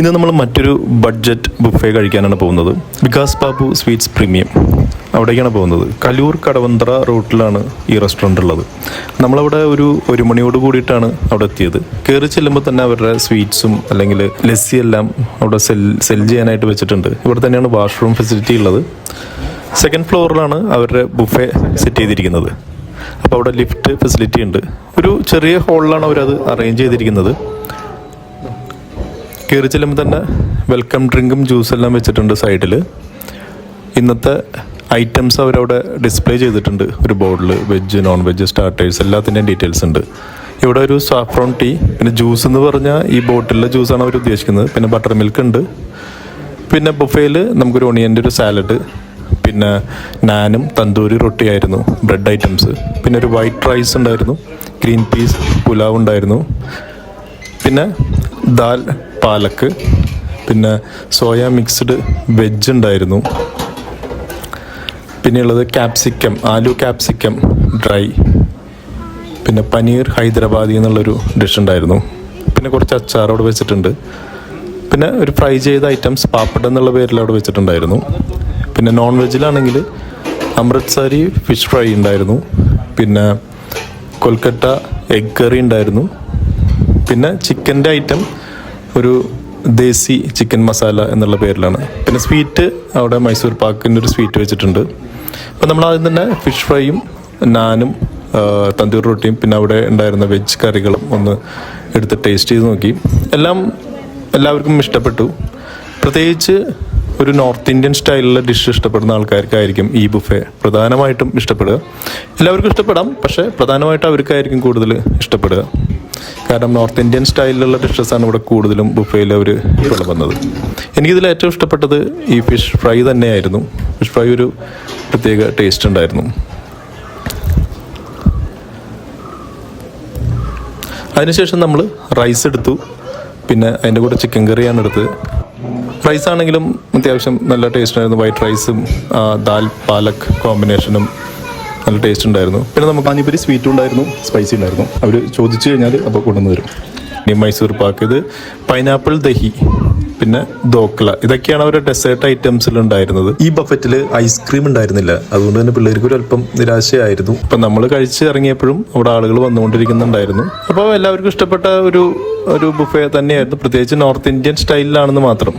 ഇന്ന് നമ്മൾ മറ്റൊരു ബഡ്ജറ്റ് ബുഫേ കഴിക്കാനാണ് പോകുന്നത്. വികാസ് ബാബു സ്വീറ്റ്സ് പ്രീമിയം, അവിടേക്കാണ് പോകുന്നത്. കലൂർ കടവന്ത്ര റൂട്ടിലാണ് ഈ റെസ്റ്റോറൻ്റ് ഉള്ളത്. നമ്മളവിടെ ഒരു മണിയോട് കൂടിയിട്ടാണ് അവിടെ എത്തിയത്. കയറി ചെല്ലുമ്പോൾ തന്നെ അവരുടെ സ്വീറ്റ്സും അല്ലെങ്കിൽ ലസ്സി എല്ലാം അവിടെ സെൽ ചെയ്യാനായിട്ട് വെച്ചിട്ടുണ്ട്. ഇവിടെ തന്നെയാണ് വാഷ്റൂം ഫെസിലിറ്റി ഉള്ളത്. സെക്കൻഡ് ഫ്ലോറിലാണ് അവരുടെ ബുഫേ സെറ്റ് ചെയ്തിരിക്കുന്നത്. അപ്പോൾ അവിടെ ലിഫ്റ്റ് ഫെസിലിറ്റി ഉണ്ട്. ഒരു ചെറിയ ഹോളിലാണ് അവരത് അറേഞ്ച് ചെയ്തിരിക്കുന്നത്. കയറി ചെല്ലുമ്പോൾ തന്നെ വെൽക്കം ഡ്രിങ്കും ജ്യൂസെല്ലാം വെച്ചിട്ടുണ്ട് സൈഡിൽ. ഇന്നത്തെ ഐറ്റംസ് അവരവിടെ ഡിസ്പ്ലേ ചെയ്തിട്ടുണ്ട് ഒരു ബോർഡിൽ. വെജ്, നോൺ വെജ്, സ്റ്റാർട്ടേഴ്സ് എല്ലാത്തിൻ്റെയും ഡീറ്റെയിൽസ് ഉണ്ട്. ഇവിടെ ഒരു സാഫ്രോൺ ടീ, പിന്നെ ജ്യൂസ് എന്ന് പറഞ്ഞാൽ ഈ ബോട്ടിലെ ജ്യൂസാണ് അവർ ഉദ്ദേശിക്കുന്നത്. പിന്നെ ബട്ടർ മിൽക്ക് ഉണ്ട്. പിന്നെ ബുഫേയിൽ നമുക്കൊരു ഒണിയൻ്റെ ഒരു സാലഡ്, പിന്നെ നാനും തന്തൂരി റൊട്ടിയായിരുന്നു ബ്രെഡ് ഐറ്റംസ്. പിന്നെ ഒരു വൈറ്റ് റൈസ് ഉണ്ടായിരുന്നു, ഗ്രീൻ പീസ് പുലാവ് ഉണ്ടായിരുന്നു, പിന്നെ ദാൽ പാലക്ക്, പിന്നെ സോയ മിക്സ്ഡ് വെജ് ഉണ്ടായിരുന്നു. പിന്നെയുള്ളത് ക്യാപ്സിക്കം, ആലു ക്യാപ്സിക്കം ഡ്രൈ, പിന്നെ പനീർ ഹൈദരാബാദി എന്നുള്ളൊരു ഡിഷ് ഉണ്ടായിരുന്നു. പിന്നെ കുറച്ച് അച്ചാർ അവിടെ വെച്ചിട്ടുണ്ട്. പിന്നെ ഒരു ഫ്രൈ ചെയ്ത ഐറ്റംസ് പാപ്പഡ് എന്നുള്ള പേരിൽ അവിടെ വെച്ചിട്ടുണ്ടായിരുന്നു. പിന്നെ നോൺ വെജിലാണെങ്കിൽ അമൃത്സരി ഫിഷ് ഫ്രൈ ഉണ്ടായിരുന്നു, പിന്നെ കൊൽക്കട്ട എഗ് കറി ഉണ്ടായിരുന്നു. പിന്നെ ചിക്കൻ്റെ ഐറ്റം ഒരു ദേശി ചിക്കൻ മസാല എന്നുള്ള പേരിലാണ്. പിന്നെ സ്വീറ്റ് അവിടെ മൈസൂർ പാക്കിൻ്റെ ഒരു സ്വീറ്റ് വെച്ചിട്ടുണ്ട്. അപ്പോൾ നമ്മൾ ആദ്യം തന്നെ ഫിഷ് ഫ്രൈയും നാനും തന്തൂർ റൊട്ടിയും പിന്നെ അവിടെ ഉണ്ടായിരുന്ന വെജ് കറികളും ഒന്ന് എടുത്ത് ടേസ്റ്റ് ചെയ്ത് നോക്കി. എല്ലാവർക്കും ഇഷ്ടപ്പെട്ടു. പ്രത്യേകിച്ച് ഒരു നോർത്ത് ഇന്ത്യൻ സ്റ്റൈലിലുള്ള ഡിഷ് ഇഷ്ടപ്പെടുന്ന ആൾക്കാർക്കായിരിക്കും ഈ ബുഫേ പ്രധാനമായിട്ടും ഇഷ്ടപ്പെടുക. എല്ലാവർക്കും ഇഷ്ടപ്പെടാം, പക്ഷേ പ്രധാനമായിട്ടും അവർക്കായിരിക്കും കൂടുതൽ ഇഷ്ടപ്പെടുക. കാരണം നോർത്ത് ഇന്ത്യൻ സ്റ്റൈലിലുള്ള ഡിഷസാണ് ഇവിടെ കൂടുതലും ബുഫേയിൽ അവർ വിളമ്പുന്നത്. എനിക്കിതിൽ ഏറ്റവും ഇഷ്ടപ്പെട്ടത് ഈ ഫിഷ് ഫ്രൈ തന്നെയായിരുന്നു. ഫിഷ് ഫ്രൈ ഒരു പ്രത്യേക ടേസ്റ്റ് ഉണ്ടായിരുന്നു. അതിനുശേഷം നമ്മൾ റൈസ് എടുത്തു. പിന്നെ അതിൻ്റെ കൂടെ ചിക്കൻ കറിയാണ് എടുത്തത്. റൈസ് ആണെങ്കിലും അത്യാവശ്യം നല്ല ടേസ്റ്റ് ഉണ്ടായിരുന്നു. വൈറ്റ് റൈസും ദാൽ പാലക് കോമ്പിനേഷനും നല്ല ടേസ്റ്റ് ഉണ്ടായിരുന്നു. പിന്നെ നമുക്ക് പാനിപൂരി സ്വീറ്റും ഉണ്ടായിരുന്നു, സ്പൈസി ഉണ്ടായിരുന്നു. അവർ ചോദിച്ചു കഴിഞ്ഞാൽ അപ്പോൾ കൊണ്ടുവന്ന് തരും. ഇനി മൈസൂർ പാക്ക്, ഇത് പൈനാപ്പിൾ ദഹി, പിന്നെ ദോക്ല, ഇതൊക്കെയാണ് അവരുടെ ഡെസേർട്ട് ഐറ്റംസിൽ ഉണ്ടായിരുന്നത്. ഈ ബഫറ്റിൽ ഐസ്ക്രീം ഉണ്ടായിരുന്നില്ല. അതുകൊണ്ട് തന്നെ പിള്ളേർക്ക് ഒരു അല്പം നിരാശയായിരുന്നു. ഇപ്പം നമ്മൾ കഴിച്ച് ഇറങ്ങിയപ്പോഴും അവിടെ ആളുകൾ വന്നുകൊണ്ടിരിക്കുന്നുണ്ടായിരുന്നു. അപ്പോൾ എല്ലാവർക്കും ഇഷ്ടപ്പെട്ട ഒരു ബുഫേ തന്നെയായിരുന്നു. പ്രത്യേകിച്ച് നോർത്ത് ഇന്ത്യൻ സ്റ്റൈലിലാണെന്ന് മാത്രം.